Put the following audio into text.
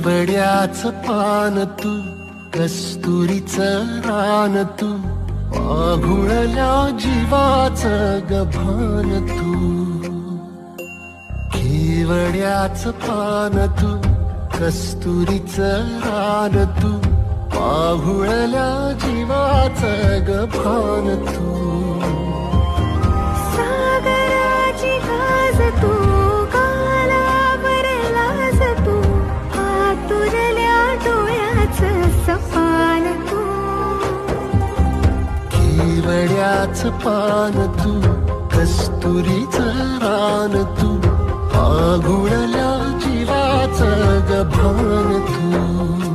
केवड्याचं पान तू, कस्तुरीचं रान तू, आघुळल्या जीवाचं गभान तू. केवड्याचं पान तू, कस्तुरीचं रान तू, आघुळल्या जीवाचं गभान तू. सागराची लाज तू, कालावर लाज तू, आतुरल्या डोळ्याचं सपान तू. केवड्याचं पान तू, कस्तुरीचं रान तू, आघुळल्या जीवाचं गभान तू.